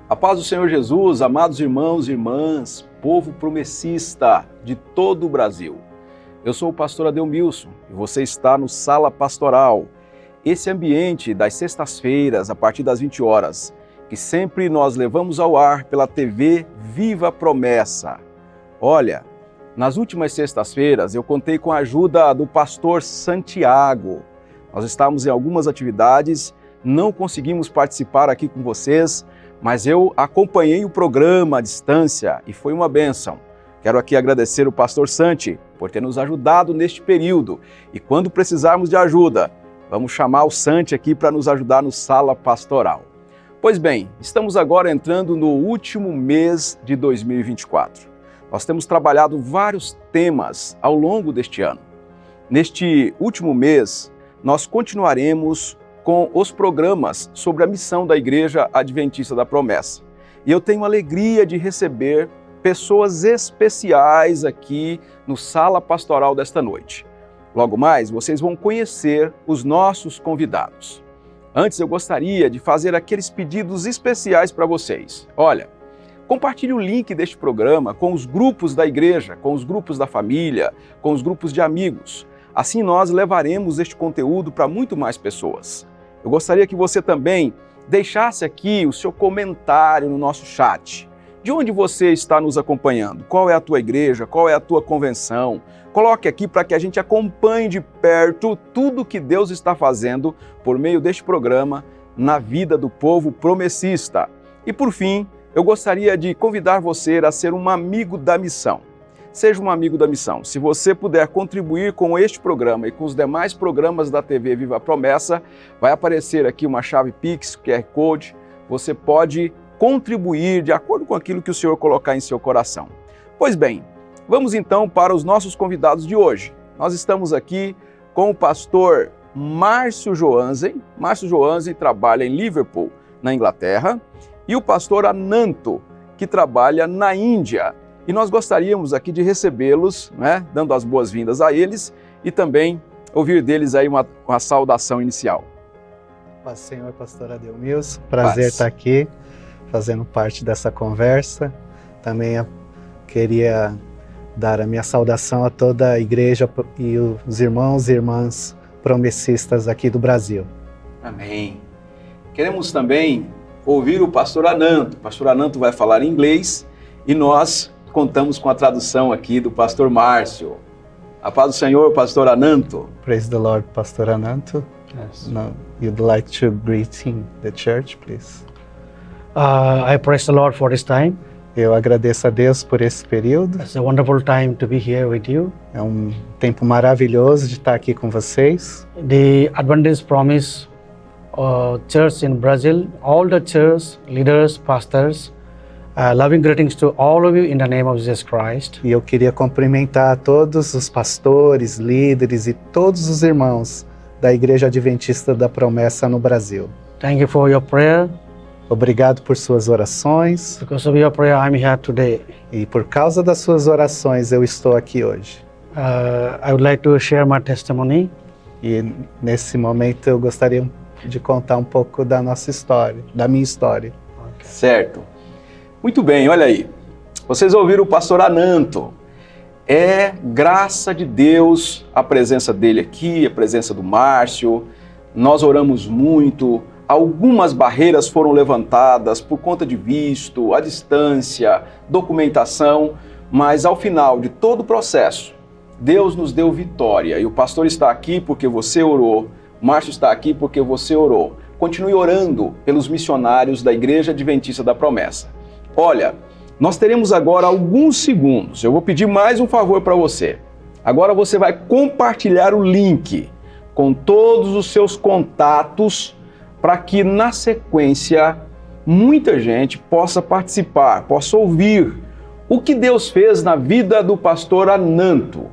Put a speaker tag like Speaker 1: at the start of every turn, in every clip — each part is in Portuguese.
Speaker 1: A paz do Senhor Jesus, amados irmãos e irmãs, povo promessista de todo o Brasil. Eu sou o pastor Adelmilson e você está no Sala Pastoral, esse ambiente das sextas-feiras, a partir das 20 horas, que sempre nós levamos ao ar pela TV Viva Promessa. Olha, nas últimas sextas-feiras eu contei com a ajuda do pastor Santiago. Nós estávamos em algumas atividades, não conseguimos participar aqui com vocês, mas eu acompanhei o programa à distância e foi uma bênção. Quero aqui agradecer o pastor Santi por ter nos ajudado neste período. E quando precisarmos de ajuda, vamos chamar o Santi aqui para nos ajudar no Sala Pastoral. Pois bem, estamos agora entrando no último mês de 2024. Nós temos trabalhado vários temas ao longo deste ano. Neste último mês, nós continuaremos com os programas sobre a missão da Igreja Adventista da Promessa. E eu tenho a alegria de receber pessoas especiais aqui no Sala Pastoral desta noite. Logo mais, vocês vão conhecer os nossos convidados. Antes, eu gostaria de fazer aqueles pedidos especiais para vocês. Olha, compartilhe o link deste programa com os grupos da igreja, com os grupos da família, com os grupos de amigos. Assim nós levaremos este conteúdo para muito mais pessoas. Eu gostaria que você também deixasse aqui o seu comentário no nosso chat. De onde você está nos acompanhando? Qual é a tua igreja? Qual é a tua convenção? Coloque aqui para que a gente acompanhe de perto tudo que Deus está fazendo por meio deste programa na vida do povo promessista. E por fim, eu gostaria de convidar você a ser um amigo da missão. Seja um amigo da missão. Se você puder contribuir com este programa e com os demais programas da TV Viva Promessa, vai aparecer aqui uma chave Pix, QR Code. Você pode contribuir de acordo com aquilo que o Senhor colocar em seu coração. Pois bem, vamos então para os nossos convidados de hoje. Nós estamos aqui com o pastor Márcio Joansen. Márcio Joansen trabalha em Liverpool, na Inglaterra, e o pastor Ananto, que trabalha na Índia. E nós gostaríamos aqui de recebê-los, né, dando as boas-vindas a eles e também ouvir deles aí uma saudação inicial.
Speaker 2: Paz, Senhor, pastor Adelmilson. Prazer estar aqui, fazendo parte dessa conversa. Também queria dar a minha saudação a toda a igreja e os irmãos e irmãs promessistas aqui do Brasil.
Speaker 1: Amém. Queremos também ouvir o pastor Ananto. O pastor Ananto vai falar em inglês e nós contamos com a tradução aqui do pastor Márcio. A paz do Senhor, pastor Ananto.
Speaker 2: Praise the Lord, pastor Ananto.
Speaker 3: Yes.
Speaker 2: Now, you'd like to greet the church, please.
Speaker 3: I praise the Lord for this time.
Speaker 2: Eu agradeço a Deus por esse período.
Speaker 3: It's a wonderful time to be here with you.
Speaker 2: É um tempo maravilhoso de estar aqui com vocês.
Speaker 3: The Adventist Promise Church in Brazil, all the church leaders, pastors, loving greetings to all of you in the name of Jesus Christ.
Speaker 2: E eu queria cumprimentar todos os pastores, líderes e todos os irmãos da Igreja Adventista da Promessa no Brasil.
Speaker 3: Thank you for your prayer.
Speaker 2: Obrigado por suas orações.
Speaker 3: Because of your prayer, I'm here today.
Speaker 2: E por causa das suas orações, eu estou aqui hoje.
Speaker 3: I would like to share my testimony.
Speaker 2: E nesse momento eu gostaria de contar um pouco da nossa história, da minha história.
Speaker 1: Certo. Muito bem, olha aí. Vocês ouviram o pastor Ananto. É graça de Deus a presença dele aqui, a presença do Márcio. Nós oramos muito. Algumas barreiras foram levantadas por conta de visto, a distância, documentação, mas ao final de todo o processo, Deus nos deu vitória. E o pastor está aqui porque você orou, o Márcio está aqui porque você orou. Continue orando pelos missionários da Igreja Adventista da Promessa. Olha, nós teremos agora alguns segundos. Eu vou pedir mais um favor para você. Agora você vai compartilhar o link com todos os seus contatos para que na sequência muita gente possa participar, possa ouvir o que Deus fez na vida do pastor Ananto.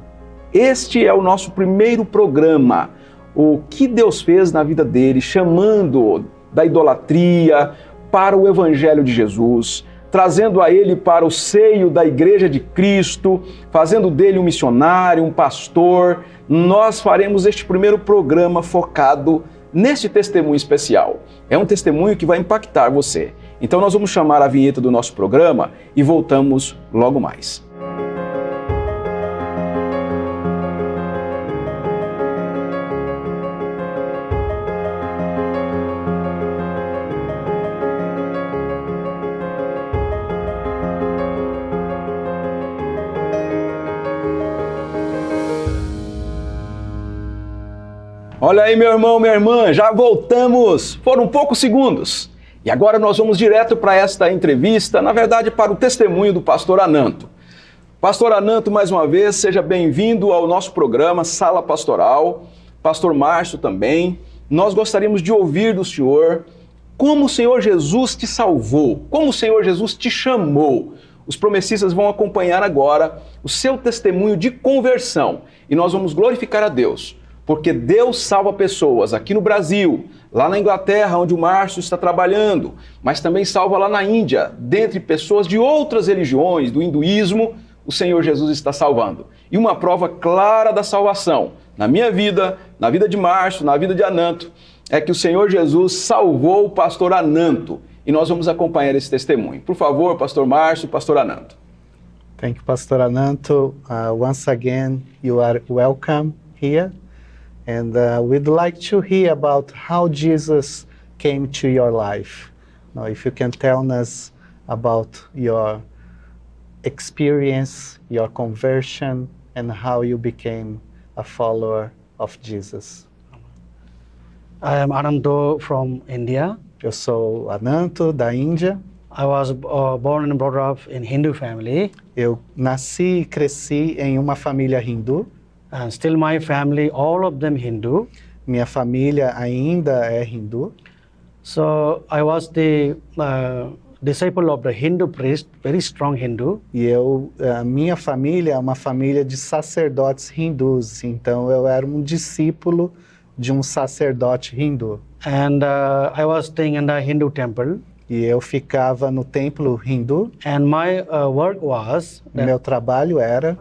Speaker 1: Este é o nosso primeiro programa, o que Deus fez na vida dele, chamando da idolatria para o Evangelho de Jesus, trazendo a ele para o seio da Igreja de Cristo, fazendo dele um missionário, um pastor. Nós faremos este primeiro programa focado neste testemunho especial. É um testemunho que vai impactar você. Então nós vamos chamar a vinheta do nosso programa e voltamos logo mais. Olha aí, meu irmão, minha irmã, já voltamos. Foram poucos segundos. E agora nós vamos direto para esta entrevista, na verdade para o testemunho do pastor Ananto. Pastor Ananto, mais uma vez, seja bem-vindo ao nosso programa Sala Pastoral. Pastor Márcio também. Nós gostaríamos de ouvir do senhor como o Senhor Jesus te salvou, como o Senhor Jesus te chamou. Os promessistas vão acompanhar agora o seu testemunho de conversão e nós vamos glorificar a Deus. Porque Deus salva pessoas aqui no Brasil, lá na Inglaterra, onde o Márcio está trabalhando, mas também salva lá na Índia, dentre pessoas de outras religiões, do hinduísmo, o Senhor Jesus está salvando. E uma prova clara da salvação, na minha vida, na vida de Márcio, na vida de Ananto, é que o Senhor Jesus salvou o pastor Ananto. E nós vamos acompanhar esse testemunho. Por favor, pastor Márcio, pastor Ananto.
Speaker 2: Thank you, Pastor Ananto. Once again, you are welcome here. And we'd like to hear about how Jesus came to your life. Now, if you can tell us about your experience, your conversion, and how you became a follower of Jesus.
Speaker 3: I am Ananto from India.
Speaker 2: Eu sou Ananto, da Índia.
Speaker 3: I was born and brought up in Hindu family.
Speaker 2: Eu nasci e cresci em uma família hindu.
Speaker 3: And still my family, all of them Hindu.
Speaker 2: Minha família ainda é hindu.
Speaker 3: So I was the disciple of the Hindu priest, very strong Hindu.
Speaker 2: E a minha família é uma família de sacerdotes hindus. Então eu era um discípulo de um sacerdote hindu.
Speaker 3: And I was staying in the Hindu temple.
Speaker 2: E eu ficava no templo hindu.
Speaker 3: And my work was that,
Speaker 2: meu trabalho era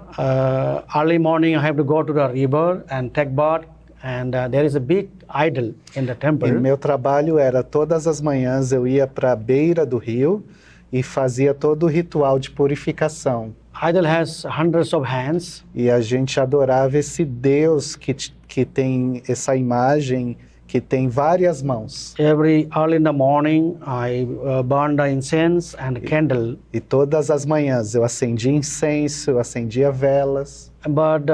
Speaker 3: early morning I have to go to the river and take bath, and there is a big idol in the temple.
Speaker 2: E meu trabalho era todas as manhãs eu ia para a beira do rio e fazia todo o ritual de purificação.
Speaker 3: Idol has hundreds of hands.
Speaker 2: E a gente adorava esse Deus que tem essa imagem que tem várias mãos.
Speaker 3: Every early in the morning, I burn the incense and candle.
Speaker 2: E todas as manhãs eu acendia incenso, eu acendia velas.
Speaker 3: But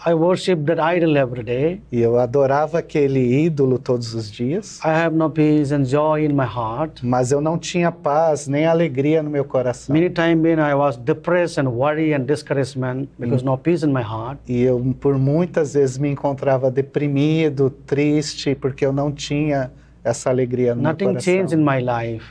Speaker 3: I worship that idol every day.
Speaker 2: E eu adorava aquele ídolo todos os dias.
Speaker 3: I have no peace and joy in my heart.
Speaker 2: Mas eu não tinha paz nem alegria no meu coração.
Speaker 3: Many times when I was depressed and worried and discouragement because no peace in my heart.
Speaker 2: E eu por muitas vezes me encontrava deprimido, triste, porque eu não tinha essa alegria no meu coração.
Speaker 3: Nothing changed in my life.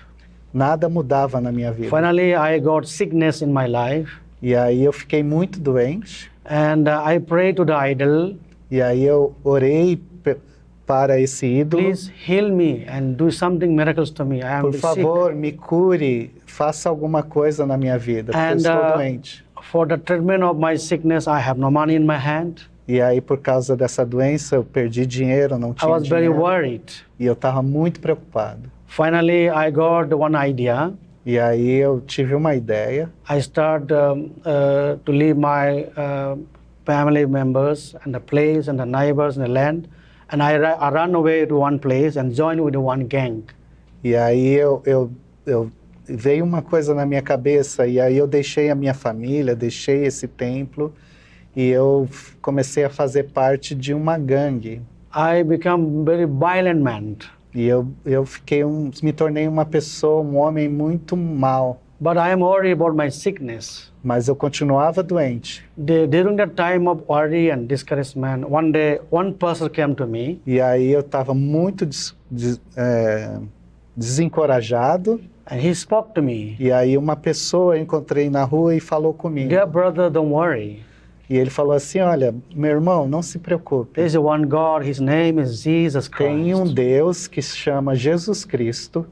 Speaker 2: Nada mudava na minha vida.
Speaker 3: Finally, I got sickness in my life.
Speaker 2: E aí eu fiquei muito doente.
Speaker 3: And I prayed to the idol.
Speaker 2: E aí eu orei para esse ídolo.
Speaker 3: Please heal me and do something miracles to me. I am
Speaker 2: Por favor,
Speaker 3: sick.
Speaker 2: me cure, faça alguma coisa na minha vida, porque eu estou doente.
Speaker 3: For the treatment of my sickness, I have no money in my hand.
Speaker 2: E aí, por causa dessa doença, eu perdi dinheiro, não tinha
Speaker 3: I was very
Speaker 2: dinheiro.
Speaker 3: worried.
Speaker 2: E eu estava muito preocupado.
Speaker 3: Finally, I got one idea.
Speaker 2: E aí eu tive uma ideia.
Speaker 3: I started to leave my family members and the place and the neighbors and the land, and I ran away to one place and joined with one gang.
Speaker 2: E aí eu veio uma coisa na minha cabeça, e aí eu deixei a minha família, deixei esse templo, e eu comecei a fazer parte de uma gangue.
Speaker 3: I became very violent man.
Speaker 2: E eu me tornei uma pessoa, um homem muito mau.
Speaker 3: But I am worried about my sickness.
Speaker 2: Mas eu continuava doente.
Speaker 3: During that time of worry and discouragement, one day one person came to me.
Speaker 2: E aí eu estava muito desencorajado.
Speaker 3: And he spoke to me.
Speaker 2: E aí uma pessoa eu encontrei na rua e falou comigo.
Speaker 3: Dear brother, don't worry.
Speaker 2: E ele falou assim, olha, meu irmão, não se preocupe.
Speaker 3: There is one God, His name is Jesus Christ.
Speaker 2: Tem um Deus que se chama Jesus Cristo.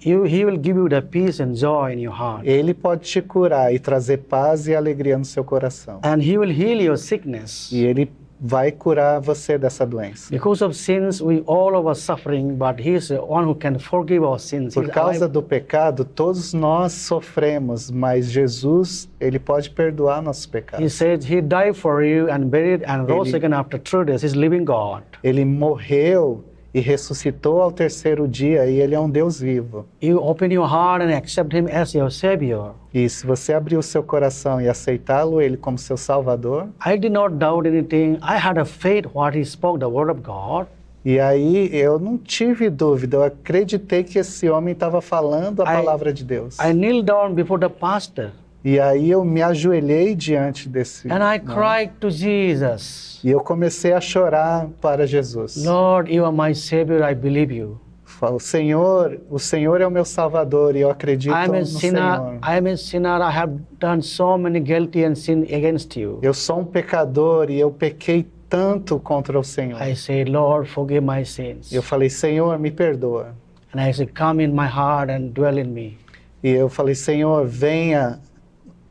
Speaker 3: He will give you the peace and joy in your heart.
Speaker 2: Ele pode te curar e trazer paz e alegria no seu coração.
Speaker 3: And He will heal your sickness.
Speaker 2: E ele vai curar você dessa doença.
Speaker 3: Because of sins, we all of us suffering, but He is the one who can forgive our sins.
Speaker 2: Por
Speaker 3: He's
Speaker 2: causa
Speaker 3: alive.
Speaker 2: do pecado, todos nós sofremos, mas Jesus, ele pode perdoar nossos
Speaker 3: He
Speaker 2: pecados.
Speaker 3: said He died for you and buried and rose
Speaker 2: Ele-
Speaker 3: again after 3 days. He's living God.
Speaker 2: Ele morreu e ressuscitou ao terceiro dia e ele é um Deus vivo.
Speaker 3: You open your heart and accept Him as your Savior.
Speaker 2: E se você abrir o seu coração e aceitá-lo, ele como seu Salvador,
Speaker 3: I did not doubt anything. I had a faith what He spoke, the Word of God.
Speaker 2: e aí eu não tive dúvida, eu acreditei que esse homem estava falando a palavra de Deus.
Speaker 3: I kneeled down before the pastor
Speaker 2: E aí eu me ajoelhei diante desse
Speaker 3: and I
Speaker 2: homem.
Speaker 3: cried to Jesus,
Speaker 2: E eu comecei a chorar para Jesus.
Speaker 3: Lord, You are my Savior, I believe You.
Speaker 2: Falo, Senhor, o Senhor é o meu Salvador e eu acredito
Speaker 3: I am a
Speaker 2: no
Speaker 3: sinner.
Speaker 2: Senhor.
Speaker 3: I am a sinner. I have done so many guilty and sin against You.
Speaker 2: Eu sou um pecador e eu pequei tanto contra o Senhor.
Speaker 3: I said, Lord, forgive my sins.
Speaker 2: Eu falei, Senhor, me perdoa.
Speaker 3: And I said, come in my heart and dwell in me.
Speaker 2: E eu falei, Senhor, venha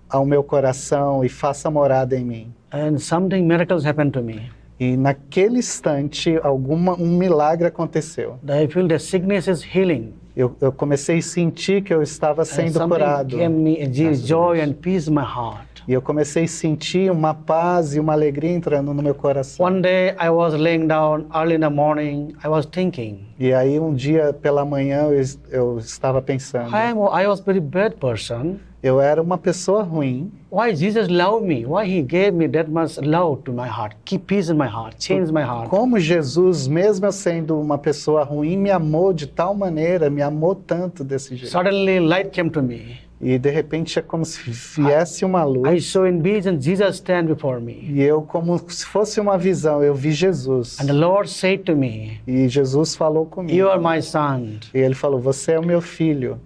Speaker 2: ao meu coração e faça morada em mim.
Speaker 3: And something miracles happened to me.
Speaker 2: E naquele instante, um milagre aconteceu.
Speaker 3: I feel the sickness is healing.
Speaker 2: Eu comecei a sentir que eu estava
Speaker 3: And
Speaker 2: sendo
Speaker 3: something
Speaker 2: curado.
Speaker 3: gave me a joy and peace in my heart.
Speaker 2: E eu comecei a sentir uma paz e uma alegria entrando no meu coração.
Speaker 3: One day I was laying down early in the morning. I was thinking,
Speaker 2: E aí um dia pela manhã eu estava pensando,
Speaker 3: I was very bad person.
Speaker 2: eu era uma pessoa ruim.
Speaker 3: Why Jesus loved me? Why He gave me that much love to my heart? Keep peace in my heart, change my heart.
Speaker 2: Como Jesus, mesmo eu sendo uma pessoa ruim, me amou de tal maneira, me amou tanto desse jeito.
Speaker 3: Suddenly light came to me.
Speaker 2: E de repente é como se viesse uma luz.
Speaker 3: I saw in vision Jesus stand before me.
Speaker 2: E eu, como se fosse uma visão, eu vi Jesus.
Speaker 3: And the Lord said to me,
Speaker 2: E Jesus falou
Speaker 3: You
Speaker 2: comigo.
Speaker 3: are my son.
Speaker 2: E ele falou, você é o meu filho.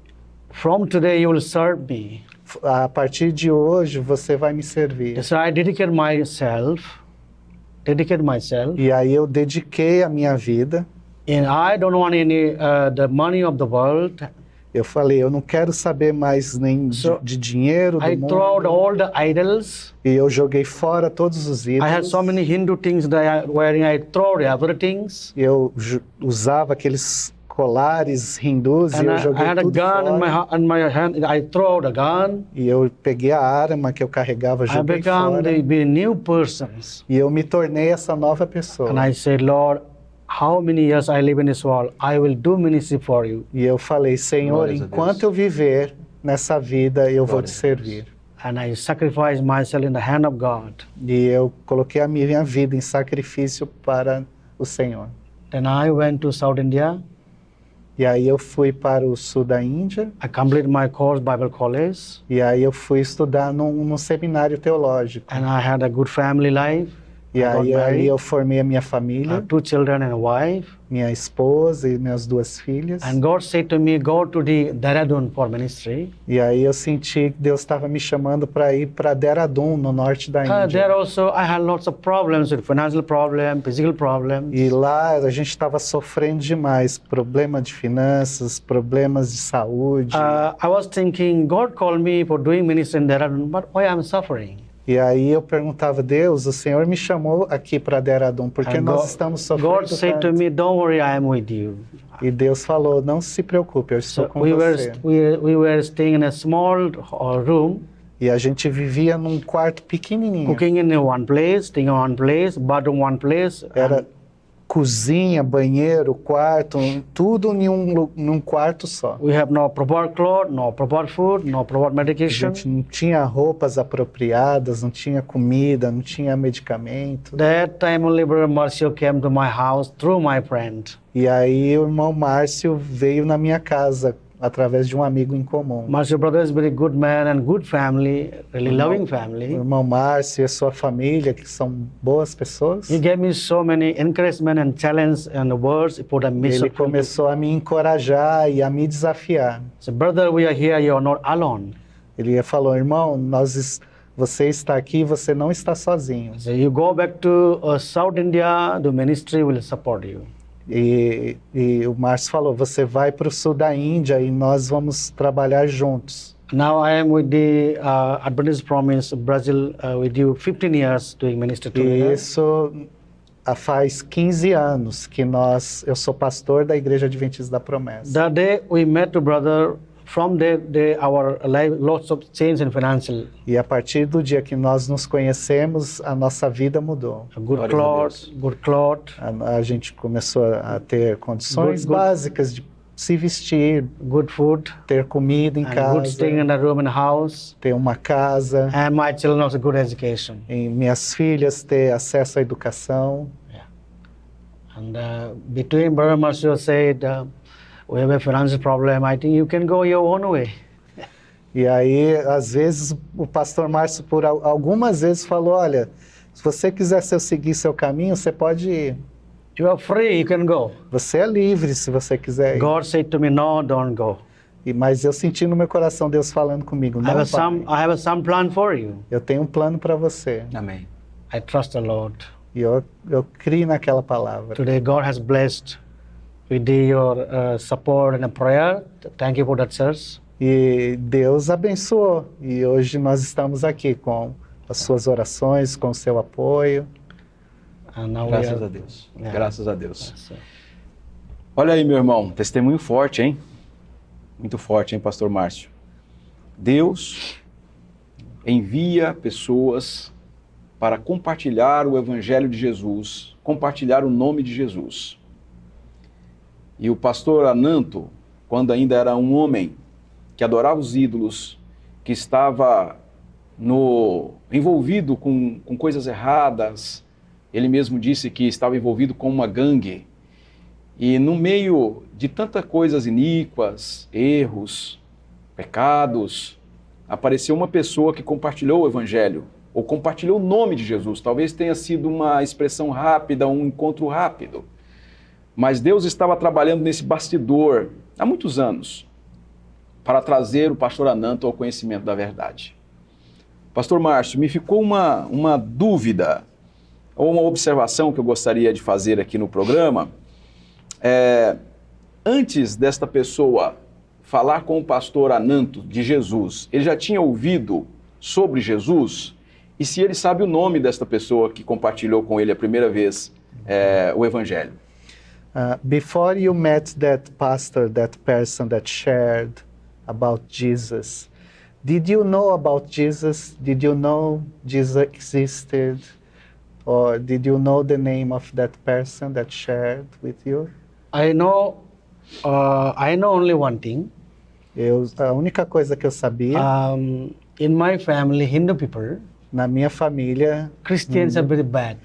Speaker 3: From today you will serve me.
Speaker 2: A partir de hoje você vai me servir.
Speaker 3: So I dedicated myself.
Speaker 2: E aí eu dediquei a minha vida.
Speaker 3: And I don't want any the money of the world.
Speaker 2: Eu falei, eu não quero saber mais nem
Speaker 3: So,
Speaker 2: de dinheiro do
Speaker 3: I threw out
Speaker 2: mundo.
Speaker 3: all the idols.
Speaker 2: E eu joguei fora todos os
Speaker 3: I had
Speaker 2: ídolos.
Speaker 3: so many Hindu things that I wearing. I threw out everything.
Speaker 2: Eu usava aqueles colares hindus e
Speaker 3: And
Speaker 2: eu
Speaker 3: I
Speaker 2: joguei
Speaker 3: had a
Speaker 2: tudo
Speaker 3: gun
Speaker 2: fora.
Speaker 3: in my hand. I threw out a gun.
Speaker 2: E eu peguei a arma que eu carregava,
Speaker 3: I
Speaker 2: joguei
Speaker 3: become
Speaker 2: fora.
Speaker 3: the new persons.
Speaker 2: E eu me tornei essa nova pessoa.
Speaker 3: And I said, Lord, how many years I live in this world, I will do ministry for You.
Speaker 2: E eu falei, Senhor,
Speaker 1: Glórias a
Speaker 2: enquanto
Speaker 1: Deus.
Speaker 2: eu viver nessa vida, eu vou te
Speaker 1: Glórias a Deus.
Speaker 2: servir.
Speaker 3: And I sacrificed myself in the hand of God.
Speaker 2: E eu coloquei a minha vida em sacrifício para o Senhor.
Speaker 3: Then I went to South India.
Speaker 2: E aí eu fui para o sul da Índia.
Speaker 3: I completed my course, Bible college.
Speaker 2: E aí eu fui estudar num seminário teológico.
Speaker 3: And I had a good family life.
Speaker 2: E
Speaker 3: I got
Speaker 2: aí
Speaker 3: married.
Speaker 2: eu formei a minha
Speaker 3: I
Speaker 2: família,
Speaker 3: have 2 children and a wife.
Speaker 2: minha esposa e minhas 2 filhas.
Speaker 3: And God said to me, go to the Dehradun for ministry.
Speaker 2: E aí eu senti que Deus estava me chamando para ir para Dehradun, no norte da
Speaker 3: There
Speaker 2: Índia.
Speaker 3: also I had lots of problems with financial problem, physical problems.
Speaker 2: E lá a gente estava sofrendo demais, problema de finanças, problemas de saúde.
Speaker 3: I was thinking, God called me for doing ministry in Dehradun, but why I'm suffering?
Speaker 2: E aí eu perguntava, Deus, o Senhor me chamou aqui para Dehradun, porque
Speaker 3: And
Speaker 2: nós
Speaker 3: God-
Speaker 2: estamos sofrendo
Speaker 3: God said to
Speaker 2: tanto.
Speaker 3: me, don't worry, I am with you.
Speaker 2: E Deus falou, não se preocupe, eu estou
Speaker 3: So
Speaker 2: com
Speaker 3: we
Speaker 2: você.
Speaker 3: were staying in a small room,
Speaker 2: E a gente vivia num quarto pequenininho.
Speaker 3: cooking in one place, staying in one place, bathroom one place.
Speaker 2: Era cozinha, banheiro, quarto, tudo num quarto só.
Speaker 3: We have no proper clothes, no proper food, no proper
Speaker 2: A
Speaker 3: medication.
Speaker 2: gente não tinha roupas apropriadas, não tinha comida, não tinha medicamento.
Speaker 3: That time only Brother Marcio came to my house through my friend.
Speaker 2: E aí o irmão Márcio veio na minha casa através de um amigo em comum.
Speaker 3: Marcio brother is very good man and good family, really loving
Speaker 2: O
Speaker 3: family.
Speaker 2: irmão Márcio e a sua família, que são boas pessoas.
Speaker 3: He gave me so many encouragement and challenge and words for the midst
Speaker 2: Ele
Speaker 3: of
Speaker 2: começou a me encorajar e a me desafiar.
Speaker 3: So, brother, we are here, you are not alone.
Speaker 2: Ele falou, irmão, você está aqui, você não está sozinho.
Speaker 3: So you go back to South India, the ministry will support you.
Speaker 2: E o Márcio falou, você vai para o sul da Índia e nós vamos trabalhar juntos.
Speaker 3: Now I am with the Adventist Promise Brazil with you 15 years doing ministry
Speaker 2: E
Speaker 3: together.
Speaker 2: isso faz 15 anos que eu sou pastor da Igreja Adventista da Promessa.
Speaker 3: The day we met to brother, from that day our life lots of change in financial.
Speaker 2: E a partir do dia que nós nos conhecemos, a nossa vida mudou.
Speaker 3: A good
Speaker 1: Glória a
Speaker 3: clothes,
Speaker 1: Deus.
Speaker 3: good cloth,
Speaker 2: A gente começou a ter condições
Speaker 3: Good.
Speaker 2: básicas de se vestir,
Speaker 3: good food,
Speaker 2: ter comida em
Speaker 3: and
Speaker 2: casa,
Speaker 3: good staying in the room in the house,
Speaker 2: ter uma casa,
Speaker 3: and my children also good education.
Speaker 2: e minhas filhas ter acesso à educação.
Speaker 3: And between Brother Marcio said, we have a financial problem, I think you can go your own way.
Speaker 2: E aí, às vezes, o pastor Márcio, por algumas vezes, falou, olha, se você quiser seguir seu caminho, você pode ir.
Speaker 3: You are free, you can go.
Speaker 2: Você é livre se você quiser ir.
Speaker 3: God said to me, no, don't go.
Speaker 2: Mas eu senti no meu coração Deus falando comigo,
Speaker 3: I
Speaker 2: não
Speaker 3: have some plan for you.
Speaker 2: eu tenho um plano para você.
Speaker 1: Amém.
Speaker 3: I trust the Lord.
Speaker 2: E eu criei naquela palavra.
Speaker 3: Today God has blessed with your support and prayer. Thank you for that, sirs.
Speaker 2: E Deus abençoou. E hoje nós estamos aqui com as suas orações, com o seu apoio.
Speaker 3: And now
Speaker 1: Graças a Deus.
Speaker 3: Yeah.
Speaker 1: Graças a Deus.
Speaker 3: Yes,
Speaker 1: Olha aí, meu irmão, testemunho forte, hein? Muito forte, hein, pastor Márcio? Deus envia pessoas para compartilhar o evangelho de Jesus, compartilhar o nome de Jesus. E o pastor Ananto, quando ainda era um homem que adorava os ídolos, que estava envolvido com coisas erradas, ele mesmo disse que estava envolvido com uma gangue. E no meio de tantas coisas iníquas, erros, pecados, apareceu uma pessoa que compartilhou o evangelho, ou compartilhou o nome de Jesus. Talvez tenha sido uma expressão rápida, um encontro rápido. Mas Deus estava trabalhando nesse bastidor há muitos anos para trazer o pastor Ananto ao conhecimento da verdade. Pastor Márcio, me ficou uma dúvida, ou uma observação que eu gostaria de fazer aqui no programa. Antes desta pessoa falar com o pastor Ananto de Jesus, ele já tinha ouvido sobre Jesus? E se ele sabe o nome desta pessoa que compartilhou com ele a primeira vez o evangelho?
Speaker 2: Before you met that pastor, that person that shared about Jesus, did you know about Jesus? Did you know Jesus existed? Or did you know the name of that person that shared with you?
Speaker 3: I know only one thing.
Speaker 2: A única coisa que eu sabia,
Speaker 3: In my family, Hindu people,
Speaker 2: na minha família,
Speaker 3: Christians are very bad.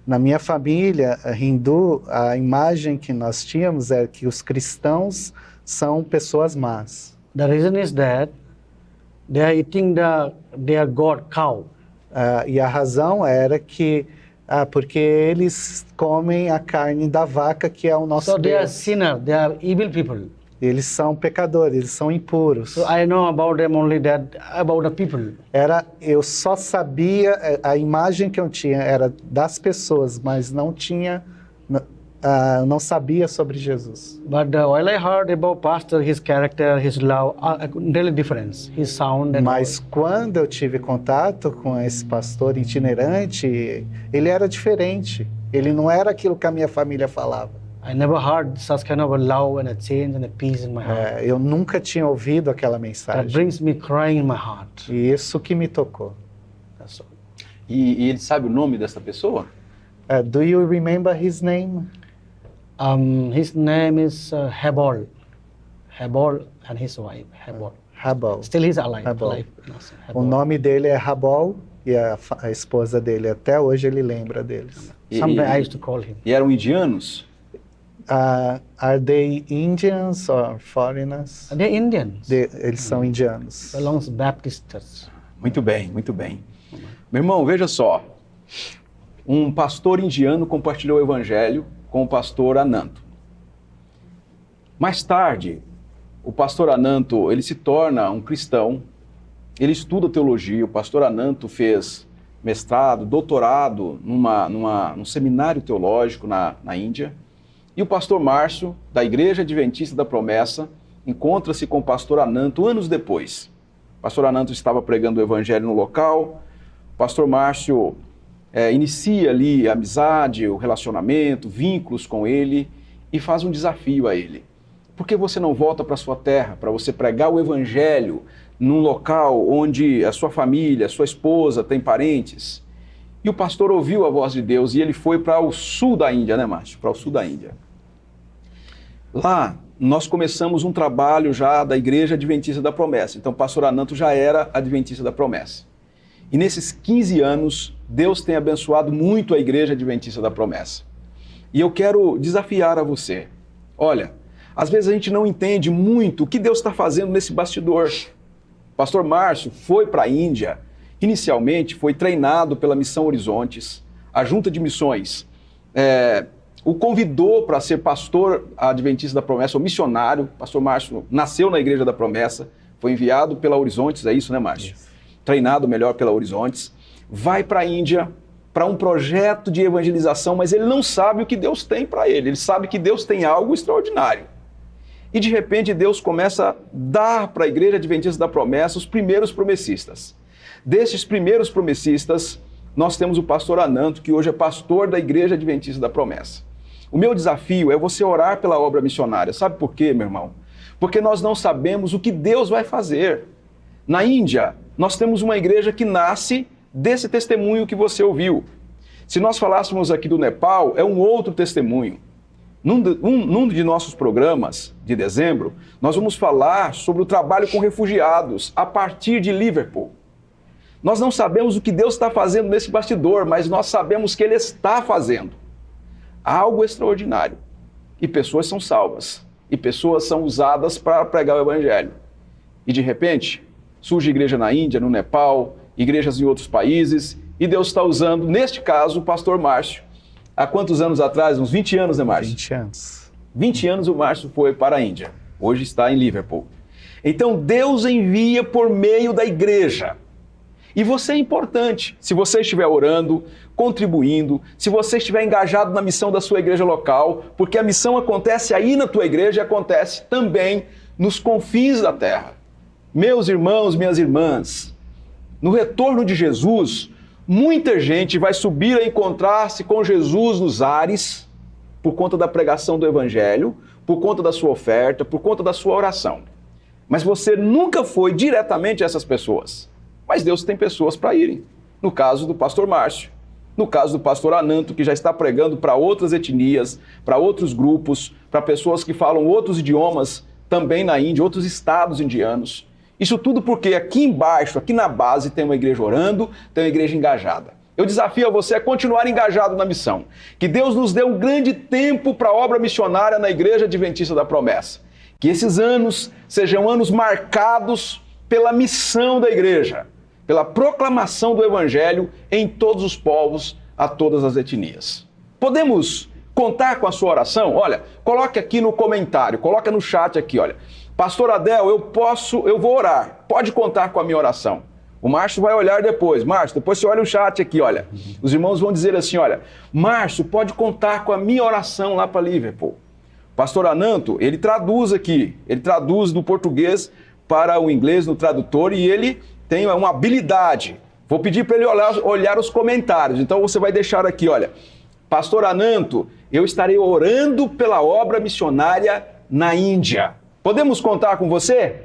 Speaker 2: na minha família hindu, a imagem que nós tínhamos é que os cristãos são pessoas más.
Speaker 3: The reason is that they are eating their god cow.
Speaker 2: E a razão era que porque eles comem a carne da vaca, que é o nosso
Speaker 3: So they are
Speaker 2: Deus.
Speaker 3: sinners, they are evil people.
Speaker 2: Eles são pecadores, eles são impuros.
Speaker 3: So I know about them only that, about the people.
Speaker 2: Eu só sabia, a imagem que eu tinha era das pessoas, mas não sabia sobre Jesus.
Speaker 3: But while I heard about pastor, his character, his love, really difference, his sound and
Speaker 2: Mas quando eu tive contato com esse pastor itinerante, ele era diferente. Ele não era aquilo que a minha família falava.
Speaker 3: I never heard such kind of a love and a change and a peace in my heart.
Speaker 2: Eu nunca tinha ouvido aquela
Speaker 3: That
Speaker 2: mensagem.
Speaker 3: brings me crying in my heart.
Speaker 2: E isso que me tocou.
Speaker 3: That's all.
Speaker 1: E ele sabe o nome dessa pessoa?
Speaker 2: Do you remember his name?
Speaker 3: His name is Hebol. Hebol and his wife, Hebol.
Speaker 2: Rabol.
Speaker 3: Still he's alive.
Speaker 2: Hebol.
Speaker 3: alive. Yes,
Speaker 2: O
Speaker 3: Hebol.
Speaker 2: nome dele é Rabol e a esposa dele, até hoje ele lembra deles.
Speaker 3: Someday I used to call him.
Speaker 1: E eram indianos?
Speaker 2: Are they Indians or foreigners?
Speaker 3: They're Indians.
Speaker 2: Eles são indianos.
Speaker 3: Belongs to Baptist Church.
Speaker 1: Muito bem, muito bem. Meu irmão, veja só. Um pastor indiano compartilhou o evangelho com o pastor Ananto. Mais tarde, o pastor Ananto, ele se torna um cristão, ele estuda teologia, o pastor Ananto fez mestrado, doutorado num seminário teológico na Índia, e o pastor Márcio, da Igreja Adventista da Promessa, encontra-se com o pastor Ananto anos depois. O pastor Ananto estava pregando o evangelho no local, o pastor Márcio inicia ali a amizade, o relacionamento, vínculos com ele e faz um desafio a ele. Por que você não volta para sua terra, para você pregar o evangelho num local onde a sua família, a sua esposa tem parentes? E o pastor ouviu a voz de Deus e ele foi para o sul da Índia, né, Márcio? Para o sul da Índia. Lá, nós começamos um trabalho já da Igreja Adventista da Promessa. Então, o pastor Ananto já era Adventista da Promessa. E nesses 15 anos, Deus tem abençoado muito a Igreja Adventista da Promessa. E eu quero desafiar a você. Olha, às vezes a gente não entende muito o que Deus está fazendo nesse bastidor. O pastor Márcio foi para a Índia. Inicialmente, foi treinado pela Missão Horizontes. A Junta de Missões o convidou para ser pastor adventista da Promessa, ou missionário. O pastor Márcio nasceu na Igreja da Promessa, foi enviado pela Horizontes, é isso, né, Márcio? Isso. Treinado melhor pela Horizontes. Vai para a Índia para um projeto de evangelização, mas ele não sabe o que Deus tem para ele. Ele sabe que Deus tem algo extraordinário. E de repente Deus começa a dar para a Igreja Adventista da Promessa os primeiros promessistas. Desses primeiros promessistas, nós temos o pastor Ananto, que hoje é pastor da Igreja Adventista da Promessa. O meu desafio é você orar pela obra missionária. Sabe por quê, meu irmão? Porque nós não sabemos o que Deus vai fazer. Na Índia, nós temos uma igreja que nasce desse testemunho que você ouviu. Se nós falássemos aqui do Nepal, é um outro testemunho. Num de nossos programas de dezembro, nós vamos falar sobre o trabalho com refugiados a partir de Liverpool. Nós não sabemos o que Deus está fazendo nesse bastidor, mas nós sabemos que Ele está fazendo algo extraordinário. E pessoas são salvas. E pessoas são usadas para pregar o Evangelho. E de repente, surge igreja na Índia, no Nepal, igrejas em outros países, e Deus está usando, neste caso, o pastor Márcio. Há quantos anos atrás? Uns 20 anos, né, Márcio?
Speaker 2: 20 anos.
Speaker 1: 20 anos o Márcio foi para a Índia. Hoje está em Liverpool. Então, Deus envia por meio da igreja. E você é importante. Se você estiver orando, contribuindo, se você estiver engajado na missão da sua igreja local, porque a missão acontece aí na tua igreja e acontece também nos confins da terra. Meus irmãos, minhas irmãs, no retorno de Jesus, muita gente vai subir a encontrar-se com Jesus nos ares por conta da pregação do Evangelho, por conta da sua oferta, por conta da sua oração. Mas você nunca foi diretamente a essas pessoas. Mas Deus tem pessoas para irem. No caso do pastor Márcio, no caso do pastor Ananto, que já está pregando para outras etnias, para outros grupos, para pessoas que falam outros idiomas também na Índia, outros estados indianos. Isso tudo porque aqui embaixo, aqui na base, tem uma igreja orando, tem uma igreja engajada. Eu desafio a você a continuar engajado na missão. Que Deus nos dê um grande tempo para a obra missionária na Igreja Adventista da Promessa. Que esses anos sejam anos marcados pela missão da igreja, pela proclamação do Evangelho em todos os povos, a todas as etnias. Podemos contar com a sua oração? Olha, coloque aqui no comentário, coloca no chat aqui, olha. Pastor Adel, eu vou orar. Pode contar com a minha oração. O Márcio vai olhar depois. Márcio, depois você olha o chat aqui, olha. Os irmãos vão dizer assim, olha, Márcio, pode contar com a minha oração lá para Liverpool. Pastor Ananto, ele traduz aqui, ele traduz do português para o inglês no tradutor e ele tem uma habilidade. Vou pedir para ele olhar os comentários. Então você vai deixar aqui, olha, Pastor Ananto, eu estarei orando pela obra missionária na Índia. Podemos contar com você?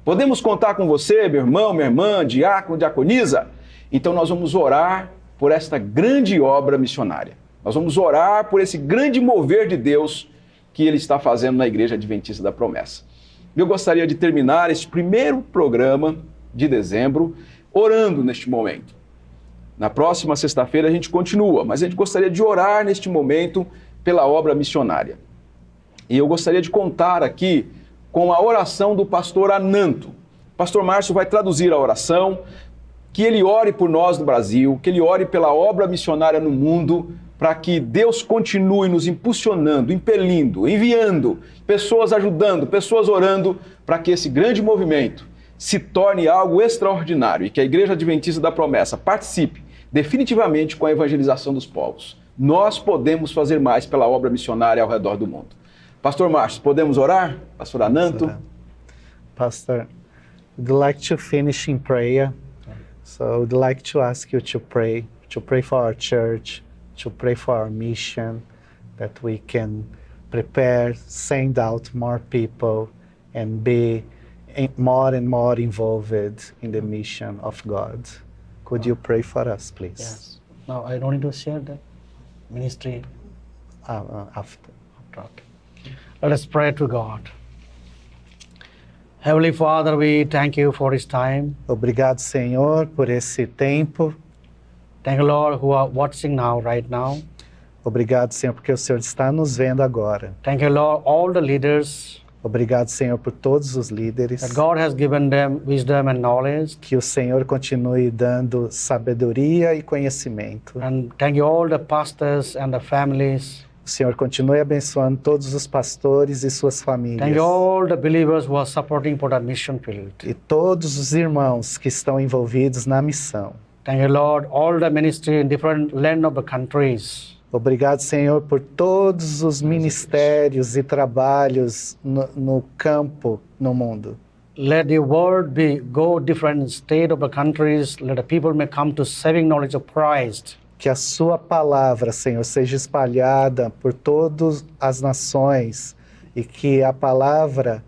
Speaker 1: Podemos contar com você, meu irmão, minha irmã, diácono, diaconisa? Então nós vamos orar por esta grande obra missionária. Nós vamos orar por esse grande mover de Deus que Ele está fazendo na Igreja Adventista da Promessa. Eu gostaria de terminar este primeiro programa de dezembro orando neste momento. Na próxima sexta-feira a gente continua, mas a gente gostaria de orar neste momento pela obra missionária. E eu gostaria de contar aqui com a oração do pastor Ananto. O pastor Márcio vai traduzir a oração, que ele ore por nós no Brasil, que ele ore pela obra missionária no mundo, para que Deus continue nos impulsionando, impelindo, enviando, pessoas ajudando, pessoas orando, para que esse grande movimento se torne algo extraordinário e que a Igreja Adventista da Promessa participe definitivamente com a evangelização dos povos. Nós podemos fazer mais pela obra missionária ao redor do mundo. Pastor Márcio, podemos orar? Pastor Ananto?
Speaker 2: Pastor, we'd like to finish in prayer. So I would like to ask you to pray to pray for our church, to pray for our mission, that we can prepare, send out more people, and be more and more involved in the mission of God. Could you pray for us, please?
Speaker 3: Yes. Now I don't need to share the ministry
Speaker 2: After.
Speaker 3: talk. Let us pray to God. Heavenly Father, we thank you for this time.
Speaker 2: Obrigado, Senhor, por esse tempo.
Speaker 3: Thank you, Lord, who are watching now, right now.
Speaker 2: Obrigado, Senhor, porque o Senhor está nos vendo agora.
Speaker 3: Thank you, Lord, all the leaders,
Speaker 2: Obrigado, Senhor, por todos os líderes.
Speaker 3: that God has given them wisdom and knowledge.
Speaker 2: Que o Senhor continue dando sabedoria e conhecimento.
Speaker 3: And thank you, all the pastors and the families.
Speaker 2: O Senhor continue abençoando todos os pastores e suas famílias.
Speaker 3: Thank you, all the believers who are supporting for that mission field.
Speaker 2: E todos os irmãos que estão envolvidos na missão.
Speaker 3: Thank you, Lord, all the ministry in different land of the countries.
Speaker 2: Obrigado, Senhor, por todos os ministérios e trabalhos no campo, no mundo.
Speaker 3: Let the word go different state of the countries. Let the people may come to saving knowledge of Christ.
Speaker 2: Que a sua palavra, Senhor, seja espalhada por todas as nações e que a palavra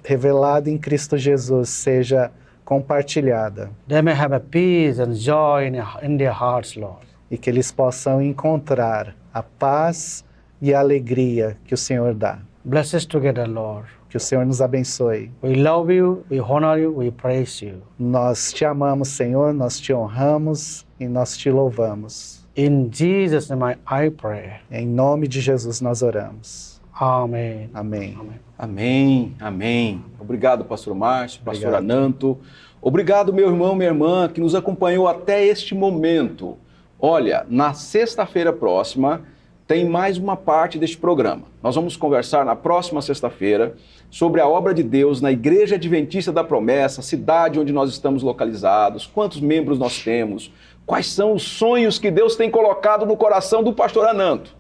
Speaker 2: revelada em Cristo Jesus seja compartilhada.
Speaker 3: They may have a peace and joy in their hearts, Lord.
Speaker 2: E que eles possam encontrar a paz e a alegria que o Senhor dá.
Speaker 3: Bless us together, Lord.
Speaker 2: Que o Senhor nos abençoe.
Speaker 3: We love you, we honor you, we praise you.
Speaker 2: Nós te amamos, Senhor, nós te honramos e nós te louvamos.
Speaker 3: In Jesus' name I pray.
Speaker 2: Em nome de Jesus nós oramos.
Speaker 3: Amen.
Speaker 2: Amém.
Speaker 3: Amen.
Speaker 1: Amém, amém. Obrigado, pastor Márcio, pastor
Speaker 2: Obrigado.
Speaker 1: Ananto. Obrigado, meu irmão, minha irmã, que nos acompanhou até este momento. Olha, na sexta-feira próxima tem mais uma parte deste programa. Nós vamos conversar na próxima sexta-feira sobre a obra de Deus na Igreja Adventista da Promessa, cidade onde nós estamos localizados, quantos membros nós temos, quais são os sonhos que Deus tem colocado no coração do pastor Ananto.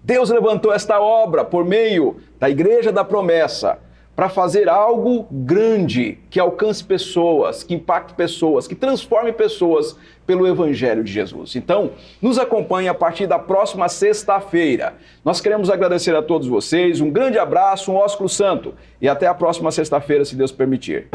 Speaker 1: Deus levantou esta obra por meio da Igreja da Promessa para fazer algo grande que alcance pessoas, que impacte pessoas, que transforme pessoas pelo Evangelho de Jesus. Então, nos acompanhe a partir da próxima sexta-feira. Nós queremos agradecer a todos vocês, um grande abraço, um ósculo santo e até a próxima sexta-feira, se Deus permitir.